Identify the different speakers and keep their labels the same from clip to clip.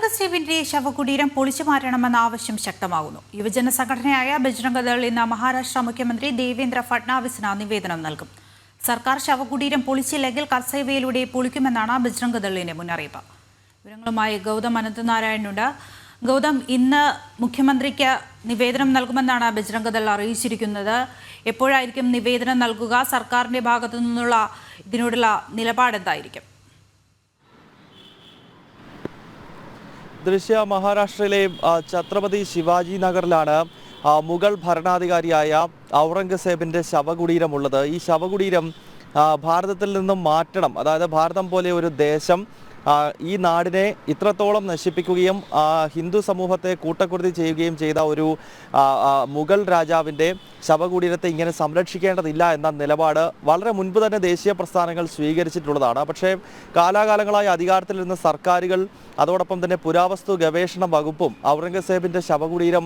Speaker 1: ഔറംഗസേബിന്റെ ശവകുടീരം പൊളിച്ചു മാറ്റണമെന്ന ആവശ്യം ശക്തമാകുന്നു. യുവജന സംഘടനയായ ബജ്രംഗ് ദൾ ഇന്ന് മഹാരാഷ്ട്ര മുഖ്യമന്ത്രി ദേവേന്ദ്ര ഫട്നാവിസിന് നിവേദനം നൽകും. സർക്കാർ ശവകുടീരം പൊളിച്ചില്ലെങ്കിൽ കർസേവയിലൂടെ പൊളിക്കുമെന്നാണ് ബജ്രംഗ് ദളിന്റെ മുന്നറിയിപ്പ്. വിവരങ്ങളുമായി ഗൗതം അനന്തനാരായണനുണ്ട്. ഗൗതം, ഇന്ന് മുഖ്യമന്ത്രിക്ക് നിവേദനം നൽകുമെന്നാണ് ബജ്രംഗ് ദൾ അറിയിച്ചിരിക്കുന്നത്. എപ്പോഴായിരിക്കും നിവേദനം നൽകുക? സർക്കാരിന്റെ ഭാഗത്തു നിന്നുള്ള ഇതിനോടുള്ള നിലപാട് എന്തായിരിക്കും?
Speaker 2: മഹാരാഷ്ട്രയിലെ ഛത്രപതി ശിവാജി നഗറിലാണ് മുഗൾ ഭരണാധികാരിയായ ഔറംഗസേബിൻ്റെ ശവകുടീരമുള്ളത്. ഈ ശവകുടീരം ഭാരതത്തിൽ നിന്നും മാറ്റണം. അതായത് ഭാരതം പോലെ ഒരു ദേശം ഈ നാടിനെ ഇത്രത്തോളം നശിപ്പിക്കുകയും ഹിന്ദു സമൂഹത്തെ കൂട്ടക്കുരുതി ചെയ്യുകയും ചെയ്ത ഒരു മുഗൾ രാജാവിൻ്റെ ശവകുടീരത്തെ ഇങ്ങനെ സംരക്ഷിക്കേണ്ടതില്ല എന്ന നിലപാട് വളരെ മുൻപ് തന്നെ ദേശീയ പ്രസ്ഥാനങ്ങൾ സ്വീകരിച്ചിട്ടുള്ളതാണ്. പക്ഷേ കാലാകാലങ്ങളായി അധികാരത്തിലിരുന്ന സർക്കാരുകൾ അതോടൊപ്പം തന്നെ പുരാവസ്തു ഗവേഷണ വകുപ്പും ഔറംഗസേബിൻ്റെ ശവകുടീരം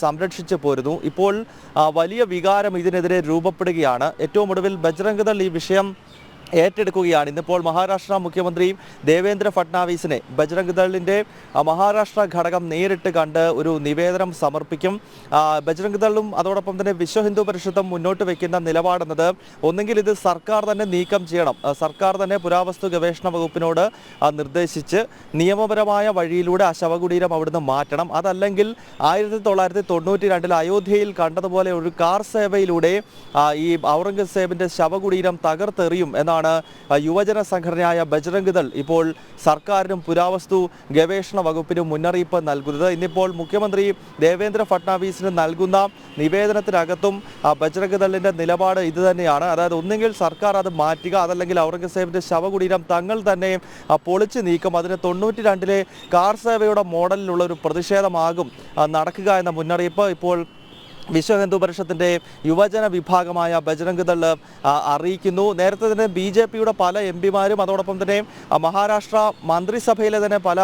Speaker 2: സംരക്ഷിച്ചു പോരുന്നു. ഇപ്പോൾ വലിയ വികാരം ഇതിനെതിരെ രൂപപ്പെടുകയാണ്. ഏറ്റവും ഒടുവിൽ ബജ്രംഗ് ദൾ ഈ വിഷയം ഏറ്റെടുക്കുകയാണ്. ഇന്നിപ്പോൾ മഹാരാഷ്ട്ര മുഖ്യമന്ത്രി ദേവേന്ദ്ര ഫട്നാവിസിനെ ബജ്രംഗ് ദളിൻ്റെ മഹാരാഷ്ട്ര ഘടകം നേരിട്ട് കണ്ട് ഒരു നിവേദനം സമർപ്പിക്കും. ബജ്രംഗ് ദളും അതോടൊപ്പം തന്നെ വിശ്വ ഹിന്ദു പരിഷത്തും മുന്നോട്ട് വയ്ക്കുന്ന നിലപാടെന്നത് ഒന്നെങ്കിൽ ഇത് സർക്കാർ തന്നെ നീക്കം ചെയ്യണം, സർക്കാർ തന്നെ പുരാവസ്തു ഗവേഷണ വകുപ്പിനോട് നിർദ്ദേശിച്ച് നിയമപരമായ വഴിയിലൂടെ ആ ശവകുടീരം അവിടുന്ന് മാറ്റണം. അതല്ലെങ്കിൽ 1992 അയോധ്യയിൽ കണ്ടതുപോലെ ഒരു കാർ സേവയിലൂടെ ഈ ഔറംഗസേബിൻ്റെ ശവകുടീരം തകർത്തെറിയും എന്നാണ് യുവജന സംഘടനയായ ബജ്രംഗ് ദൾ ഇപ്പോൾ സർക്കാരിനും പുരാവസ്തു ഗവേഷണ വകുപ്പിനും മുന്നറിയിപ്പ് നൽകുന്നത്. ഇന്നിപ്പോൾ മുഖ്യമന്ത്രി ദേവേന്ദ്ര ഫട്നാവിസിന് നൽകുന്ന നിവേദനത്തിനകത്തും ബജ്രംഗ് ദളിൻ്റെ നിലപാട് ഇത് തന്നെയാണ്. അതായത് ഒന്നെങ്കിൽ സർക്കാർ അത് മാറ്റുക, അതല്ലെങ്കിൽ ഔറംഗസേബിൻ്റെ ശവകുടീരം തങ്ങൾ തന്നെ പൊളിച്ചു നീക്കും. അതിന് 92 കാർ സേവയുടെ മോഡലിലുള്ള ഒരു പ്രതിഷേധമാകും നടക്കുക എന്ന മുന്നറിയിപ്പ് ഇപ്പോൾ വിശ്വ ഹിന്ദു പരിഷത്തിൻ്റെ യുവജന വിഭാഗമായ ബജ്രംഗ് ദൾ അറിയിക്കുന്നു. നേരത്തെ തന്നെ BJPയുടെ പല MPമാരും അതോടൊപ്പം തന്നെ മഹാരാഷ്ട്ര മന്ത്രിസഭയിലെ തന്നെ പല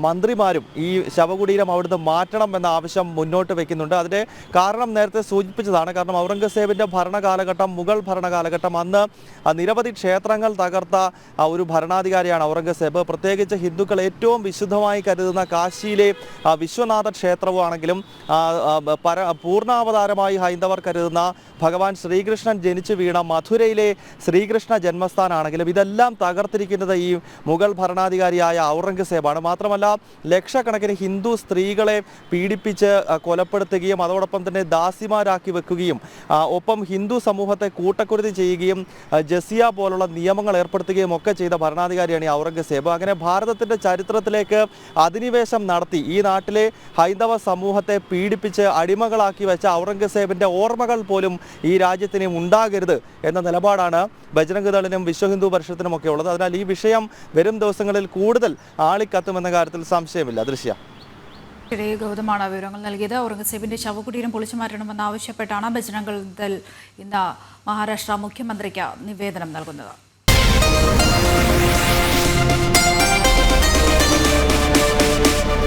Speaker 2: മന്ത്രിമാരും ഈ ശവകുടീരം അവിടുന്ന് മാറ്റണം എന്ന ആവശ്യം മുന്നോട്ട് വയ്ക്കുന്നുണ്ട്. അതിൻ്റെ കാരണം നേരത്തെ സൂചിപ്പിച്ചതാണ്. കാരണം ഔറംഗസേബിൻ്റെ ഭരണകാലഘട്ടം, മുഗൾ ഭരണകാലഘട്ടം, അന്ന് നിരവധി ക്ഷേത്രങ്ങൾ തകർത്ത ഒരു ഭരണാധികാരിയാണ് ഔറംഗസേബ്. പ്രത്യേകിച്ച് ഹിന്ദുക്കൾ ഏറ്റവും വിശുദ്ധമായി കരുതുന്ന കാശിയിലെ വിശ്വനാഥ ക്ഷേത്രവുമാണെങ്കിലും പൂർണ്ണാവതാരമായി ഹൈന്ദവർ കരുതുന്ന ഭഗവാൻ ശ്രീകൃഷ്ണൻ ജനിച്ചു വീണ മഥുരയിലെ ശ്രീകൃഷ്ണ ജന്മസ്ഥാനാണെങ്കിലും ഇതെല്ലാം തകർത്തിരിക്കുന്നത് ഈ മുഗൾ ഭരണാധികാരിയായ ഔറംഗസേബാണ്. മാത്രമല്ല ലക്ഷക്കണക്കിന് ഹിന്ദു സ്ത്രീകളെ പീഡിപ്പിച്ച് കൊലപ്പെടുത്തുകയും അതോടൊപ്പം തന്നെ ദാസിമാരാക്കി വെക്കുകയും ഒപ്പം ഹിന്ദു സമൂഹത്തെ കൂട്ടക്കുരുതി ചെയ്യുകയും ജസിയ പോലുള്ള നിയമങ്ങൾ ഏർപ്പെടുത്തുകയും ഒക്കെ ചെയ്ത ഭരണാധികാരിയാണ് ഈ ഔറംഗസേബ്. അങ്ങനെ ഭാരതത്തിൻ്റെ ചരിത്രത്തിലേക്ക് അധിനിവേശം നടത്തി ഈ നാട്ടിലെ ഹൈന്ദവ സമൂഹത്തെ പീഡിപ്പിച്ച് അടിമകളാക്കി വെച്ച ഔറംഗസേബിൻ്റെ ഓർമ്മകൾ പോലും ഈ രാജ്യത്തിന് ഉണ്ടാകരുത് എന്ന നിലപാടാണ് ബജ്രംഗ് ദളിനും വിശ്വ ഹിന്ദു പരിഷത്തിനും ഒക്കെ ഉള്ളത്. അതിനാൽ ഈ വിഷയം വരും ദിവസങ്ങളിൽ കൂടുതൽ ആളിക്കത്തുമെന്ന കാര്യത്തിൽ സംശയമില്ല.
Speaker 1: ഗൗതമാണ് വിവരങ്ങൾ നൽകിയത്. ഔറംഗസേബിന്റെ ശവകുടീരം പൊളിച്ചു മാറ്റണമെന്ന് ആവശ്യപ്പെട്ടാണ് ബജ്രംഗ് ദൾ ഇന്ന് മഹാരാഷ്ട്ര മുഖ്യമന്ത്രിക്ക് നിവേദനം നൽകുന്നത്.